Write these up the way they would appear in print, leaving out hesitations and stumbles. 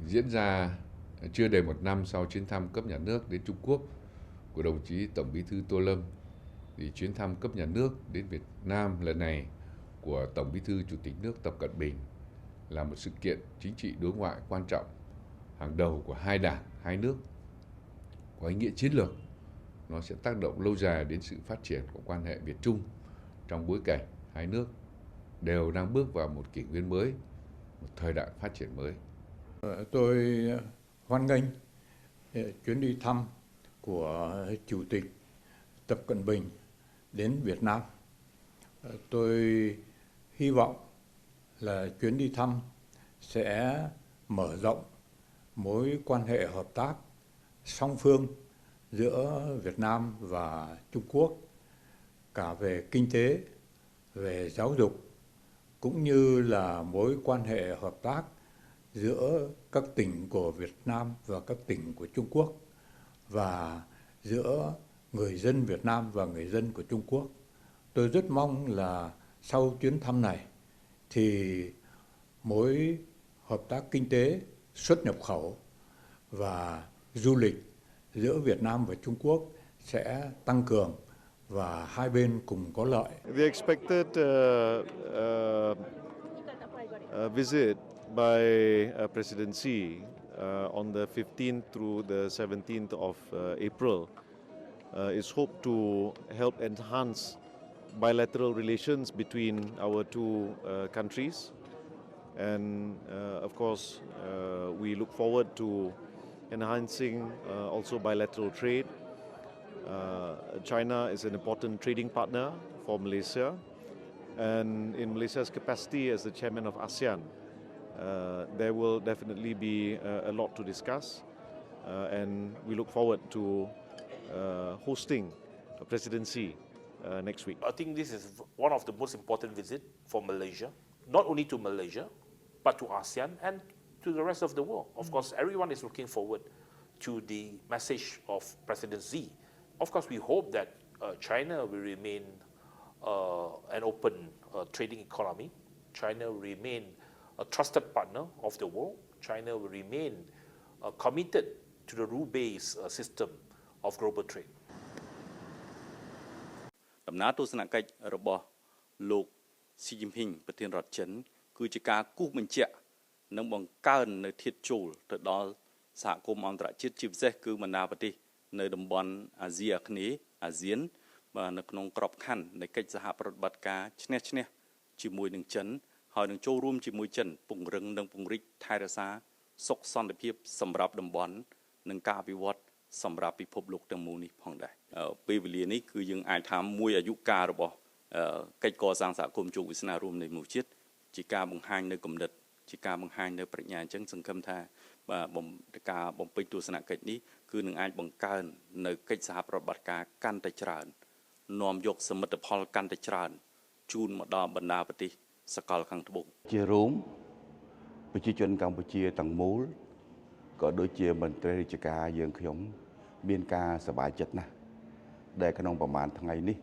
diễn ra chưa đầy một năm sau chuyến thăm cấp nhà nước đến Trung Quốc của đồng chí Tổng Bí thư Tô Lâm, thì chuyến thăm cấp nhà nước đến Việt Nam lần này của Tổng Bí thư Chủ tịch nước Tập Cận Bình là một sự kiện chính trị đối ngoại quan trọng hàng đầu của hai đảng, hai nước, có ý nghĩa chiến lược. Nó sẽ tác động lâu dài đến sự phát triển của quan hệ Việt Trung trong bối cảnh hai nước đều đang bước vào một kỷ nguyên mới, một thời đại phát triển mới. Tôi hoan nghênh chuyến đi thăm của Chủ tịch Tập Cận Bình đến Việt Nam. Tôi hy vọng là chuyến đi thăm sẽ mở rộng mối quan hệ hợp tác song phương giữa Việt Nam và Trung Quốc, cả về kinh tế, về giáo dục, cũng như là mối quan hệ hợp tác giữa các tỉnh của Việt Nam và các tỉnh của Trung Quốc, và giữa người dân Việt Nam và người dân của Trung Quốc. Tôi rất mong là sau chuyến thăm này thì mối hợp tác kinh tế, xuất nhập khẩu và du lịch giữa Việt Nam và Trung Quốc sẽ tăng cường và hai bên cùng có lợi. The expected visit by President Xi on the 15th through the 17th of April is hoped to help enhance bilateral relations between our two countries, and of course we look forward to enhancing also bilateral trade. China is an important trading partner for Malaysia, and in Malaysia's capacity as the chairman of ASEAN, there will definitely be a lot to discuss, and we look forward to hosting President Xi next week. I think this is one of the most important visits for Malaysia, not only to Malaysia, but to ASEAN and to the rest of the world. Of course, everyone is looking forward to the message of President Xi. Of course, we hope that China will remain an open trading economy. China will remain a trusted partner of the world. China will remain committed to the rule-based system of global trade. ដំណើរទស្សនកិច្ចរបស់លោកស៊ីជីនពីងប្រធានរដ្ឋចិនគឺជាការគូសបញ្ជាក់និងបង្កើននៅធាតុចូលទៅដល់សហគមន៍អន្តរជាតិជាពិសេសគឺបណ្ដាប្រទេសនៅតំបន់អាស៊ីអាគ្នេយ៍អាស៊ានបាទនៅក្នុងក្របខ័ណ្ឌនៃកិច្ចសហប្រតិបត្តិការឈ្នះឈ្នះជាមួយនឹងចិនហើយនឹងចូលរួមជាមួយចិនពង្រឹងនិងពង្រីកថែរក្សាសុខសន្តិភាពសម្រាប់តំបន់និងការអភិវឌ្ឍសម្រាប់ពិភពលោកទាំងមូលនេះផងដែរពេលវេលានេះគឺយើងអាចថាមួយអាយុកាលរបស់កិច្ចកសាងសហគមន៍ជោគវាសនារួមនៃមនុស្សជាតិជាការបង្ហាញនៅគំនិតជាការបង្ហាញនៅប្រាជ្ញាអញ្ចឹងសង្ឃឹមថាបាទការបំពេញទស្សនកិច្ចនេះគឺនឹងអាចបង្កើននៅកិច្ចសហប្រតិបត្តិការកាន់តែច្រើននាំយកសមិទ្ធផលកាន់តែច្រើនជូនមកដល់បណ្ដាប្រទេសសកលខាងត្បូងជារួមប្រជាជនកម្ពុជាទាំងមូលក៏ដូចជាមន្ត្រីរាជការយើងខ្ញុំមានការសប្បាយចិត្តណាស់ដែលក្នុងប្រមាណថ្ងៃនេះ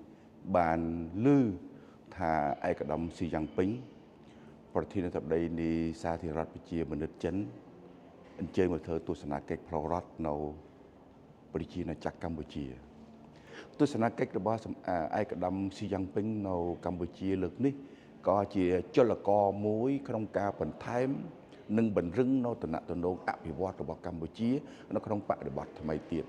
បានឮថាឯកឧត្តមស៊ីយ៉ាងពេញប្រធានាធិបតីនៃសាធារណរដ្ឋប្រជាមានិតចិនអញ្ជើញមកធ្វើទស្សនកិច្ចផ្លូវរដ្ឋនៅប្រជាណាចក្រកម្ពុជាទស្សនកិច្ចរបស់ឯកឧត្តមស៊ីយ៉ាងពេញនៅកម្ពុជាលើកនេះក៏ជាចលករមួយក្នុងការបន្ថែមនិងបង្រឹងនៅតំណែងអភិវឌ្ឍរបស់កម្ពុជានៅក្នុងបរិបទថ្មីទៀត